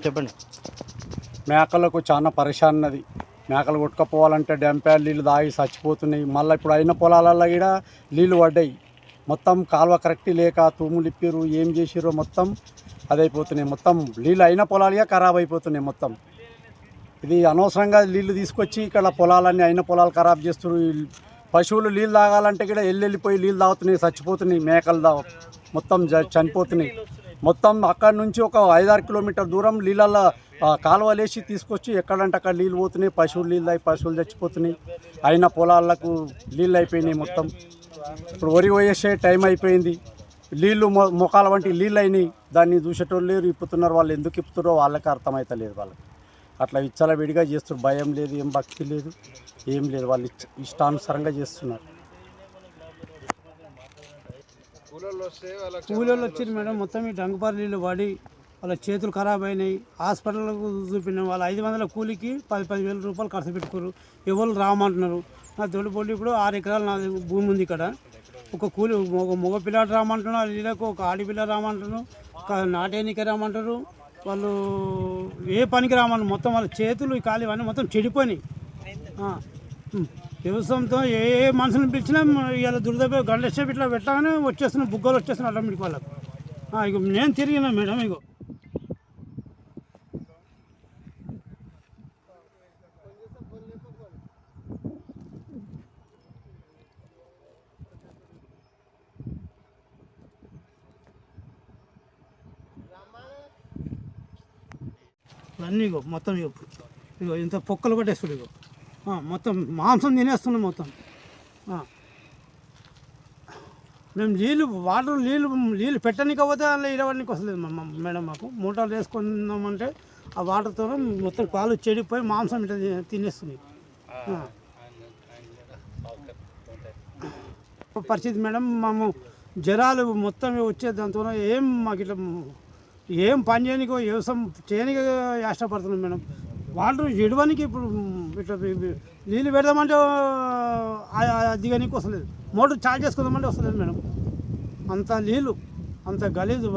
చెప్పండి. మేకలకు చాలా పరిశాన్ ఉన్నది. మేకలు కొట్టుకపోవాలంటే డ్యాంప్యాడ్ నీళ్ళు తాగి చచ్చిపోతున్నాయి. మళ్ళీ ఇప్పుడు అయిన పొలాలలో కూడా నీళ్ళు పడ్డాయి. మొత్తం కాలువ కరెక్ట్ లేక తూములు ఇప్పిరు, ఏం చేసిరో మొత్తం అదైపోతున్నాయి. మొత్తం నీళ్ళు అయిన పొలాలుగా ఖరాబ్ అయిపోతున్నాయి మొత్తం. ఇది అనవసరంగా నీళ్ళు తీసుకొచ్చి ఇక్కడ పొలాలన్నీ అయిన పొలాలు ఖరాబ్ చేస్తున్నారు. పశువులు నీళ్ళు తాగాలంటే కూడా వెళ్ళిపోయి నీళ్ళు తాగుతున్నాయి, చచ్చిపోతున్నాయి. మేకలు మొత్తం చనిపోతున్నాయి. మొత్తం అక్కడి నుంచి ఒక 5-6 కిలోమీటర్ దూరం నీళ్ళల్లో కాలువలేసి తీసుకొచ్చి ఎక్కడంటే అక్కడ నీళ్ళు పోతున్నాయి. పశువులు నీళ్ళు అయి పశువులు చచ్చిపోతున్నాయి. అయిన పొలాలకు నీళ్ళు అయిపోయినాయి మొత్తం. ఇప్పుడు వరి వేసే టైం అయిపోయింది. నీళ్ళు మొఖాల వంటి నీళ్ళు అయినాయి. దాన్ని చూసేటోళ్ళు లేరు, ఇప్పుతున్నారు. వాళ్ళు ఎందుకు ఇప్పుతారో వాళ్ళకి అర్థమవుతలేదు. వాళ్ళకి అట్లా విచ్చలవిడిగా చేస్తారు. భయం లేదు, ఏం భక్తి లేదు, ఏం లేదు. వాళ్ళు ఇష్టానుసారంగా చేస్తున్నారు. కూలీలు వచ్చి మేడం మొత్తం ఈ డంగుపారు నీళ్ళు పడి వాళ్ళ చేతులు ఖరాబ్ అయినాయి. హాస్పిటల్కు చూపినాం. వాళ్ళ 500 కూలికి 10,000 రూపాయలు ఖర్చు పెట్టుకోరు. ఎవరు రామంటున్నారు. నా తోడిపోటీ ఇప్పుడు 6 ఎకరాలు నా భూమి ఉంది ఇక్కడ. ఒక కూలి మగ పిల్లాడు రామంటున్నారు, వీళ్ళకు ఒక ఆడపిల్ల రామంటున్నారు, నాటేనికే రామంటారు. వాళ్ళు ఏ పనికి రామంటారు. మొత్తం వాళ్ళ చేతులు ఈ కాలు ఇవన్నీ మొత్తం చెడిపోయినాయి. వ్యవసాయంతో ఏ మనుషులను పిలిచినా ఇలా దురదపోయి గంటసేపు ఇట్లా పెట్టగానే వచ్చేస్తున్నాయి, బుగ్గలు వచ్చేస్తున్నాయి ఆటోమేటిక్ వాళ్ళకు. ఇక నేను తిరిగినా మేడం. ఇగో అన్నీ ఇగో మొత్తం ఇగో ఇంత పొక్కలు కొట్టేస్తుంది. ఇగో మొత్తం మాంసం తినేస్తున్నాం మొత్తం. మేము నీళ్ళు పెట్టనీకపోతే అందులో ఇరవడానికి వస్తలేదు మేడం. మాకు మూటలు వేసుకున్నామంటే ఆ వాటర్తో మొత్తం పాలు చెడిపోయి మాంసం ఇట్లా తినేస్తుంది పరిస్థితి మేడం. మేము జ్వరాలు మొత్తం వచ్చే దాంతో మాకు ఇట్లా ఏం పని చేయనికో వ్యవసాయం చేయనిక ఇష్టపడుతున్నాం మేడం. వాటర్ ఇడవనికి ఇప్పుడు ఇట్లా నీళ్ళు పెడదామంటే దిగనీకి వస్తలేదు. మోటార్ చార్జ్ చేసుకుందామంటే వస్తలేదు మేడం. అంత నీళ్ళు అంత గలీజు.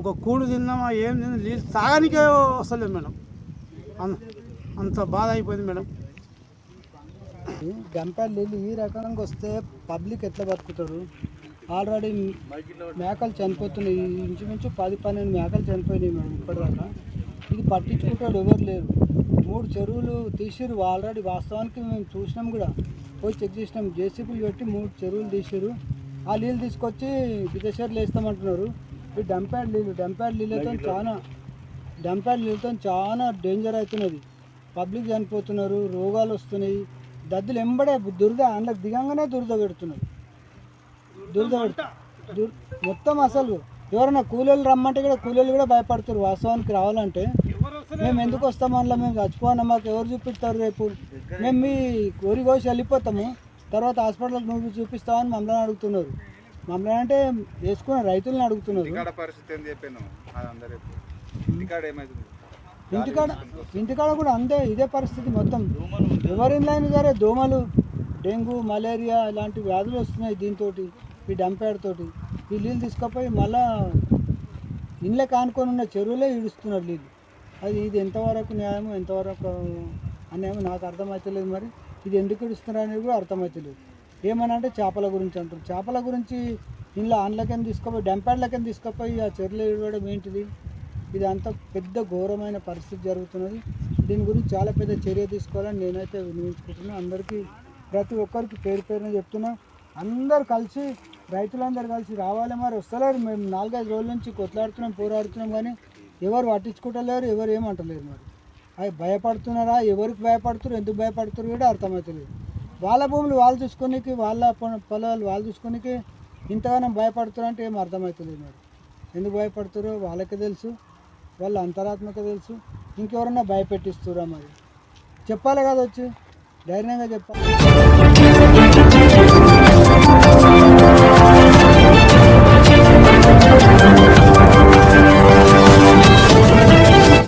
ఒక కూడు తిన్నామా ఏం తిన్నా నీళ్ళు తాగానికే వస్తలేదు మేడం. అంత బాధ అయిపోయింది మేడం. గంప నీళ్ళు ఈ రకంగా వస్తే పబ్లిక్ ఎట్లా బతుకుతారు? ఆల్రెడీ మేకలు చనిపోతున్నాయి. ఇంచుమించు 10-12 మేకలు చనిపోయినాయి మేడం ఇప్పటిదాకా. ఇది పట్టించుకుంటాడు ఎవరు లేరు. 3 చెరువులు తీసిరు ఆల్రెడీ. వాస్తవానికి మేము చూసినాం కూడా, పోయి చెక్ చేసినాం. జేసీబీలు పెట్టి 3 చెరువులు తీసిరు. ఆ నీళ్ళు తీసుకొచ్చి విదేశాలు వేస్తామంటున్నారు. ఈ డంప్యాడ్ నీళ్ళతో చాలా డేంజర్ అవుతున్నది. పబ్లిక్ చనిపోతున్నారు, రోగాలు వస్తున్నాయి. దద్దులు ఎంబడే దురద అందులోకి దిగంగానే దురద పెడుతున్నారు. మొత్తం అసలు ఎవరైనా కూలీలు రమ్మంటే కూడా కూలీలు కూడా భయపడుతారు. వాస్తవానికి రావాలంటే మేము ఎందుకు వస్తాము, అందులో మేము చచ్చిపోయినా మాకు ఎవరు చూపిస్తారు? రేపు మేము మీ కోరి కోసి వెళ్ళిపోతాము, తర్వాత హాస్పిటల్కి నువ్వు చూపిస్తామని మమ్మల్ని అడుగుతున్నారు. మమ్మల్ని అంటే వేసుకున్న రైతులను అడుగుతున్నారు. ఇంటికాడ కూడా అంతే ఇదే పరిస్థితి మొత్తం. ఎవరినైనా సరే దోమలు, డెంగ్యూ, మలేరియా ఇలాంటి వ్యాధులు వస్తున్నాయి దీంతో, ఈ డంప్యాడ్ తోటి. ఈ నీళ్ళు తీసుకుపోయి మళ్ళా ఇండ్లే కానుకొని ఉన్న చెరువులే ఈడుస్తున్నారు నీళ్ళు. ఇది ఎంతవరకు న్యాయం, ఎంతవరకు అన్యాయం నాకు అర్థమవుతలేదు. మరి ఇది ఎందుకు ఇడుస్తున్నారు అనేది కూడా అర్థమవుతలేదు. ఏమన్నా అంటే చేపల గురించి అంటారు. చేపల గురించి ఇంట్లో ఆన్లకని తీసుకుపోయి డంప్యాడ్లకని తీసుకుపోయి ఆ చెరువులో ఇడవడం ఏంటిది? ఇది అంత పెద్ద ఘోరమైన పరిస్థితి జరుగుతున్నది. దీని గురించి చాలా పెద్ద చర్య తీసుకోవాలని నేనైతే వినియోగించుకుంటున్నాను. అందరికీ ప్రతి ఒక్కరికి పేరున చెప్తున్నా. అందరు కలిసి, రైతులందరూ కలిసి రావాలి. మరి వస్తలేరు. మేము 4-5 రోజుల నుంచి కొట్లాడుతున్నాం, పోరాడుతున్నాం, కానీ ఎవరు పట్టించుకుంటలేరు, ఎవరు ఏమంటలేరు. మరి అవి భయపడుతున్నారా? ఎవరికి భయపడుతున్నారు, ఎందుకు భయపడుతున్నారు కూడా అర్థమవుతలేదు. వాళ్ళ భూములు వాళ్ళు చూసుకునేకి, వాళ్ళ పొలాలు వాళ్ళు చూసుకునేకి ఇంతగానో భయపడుతున్నారు అంటే ఏం అర్థమవుతలేదు. మరి ఎందుకు భయపడుతారో వాళ్ళకే తెలుసు, వాళ్ళ అంతరాత్మకే తెలుసు. ఇంకెవరన్నా భయపెట్టిస్తురా? మరి చెప్పాలి కదా, వచ్చి ధైర్యంగా చెప్పాలి.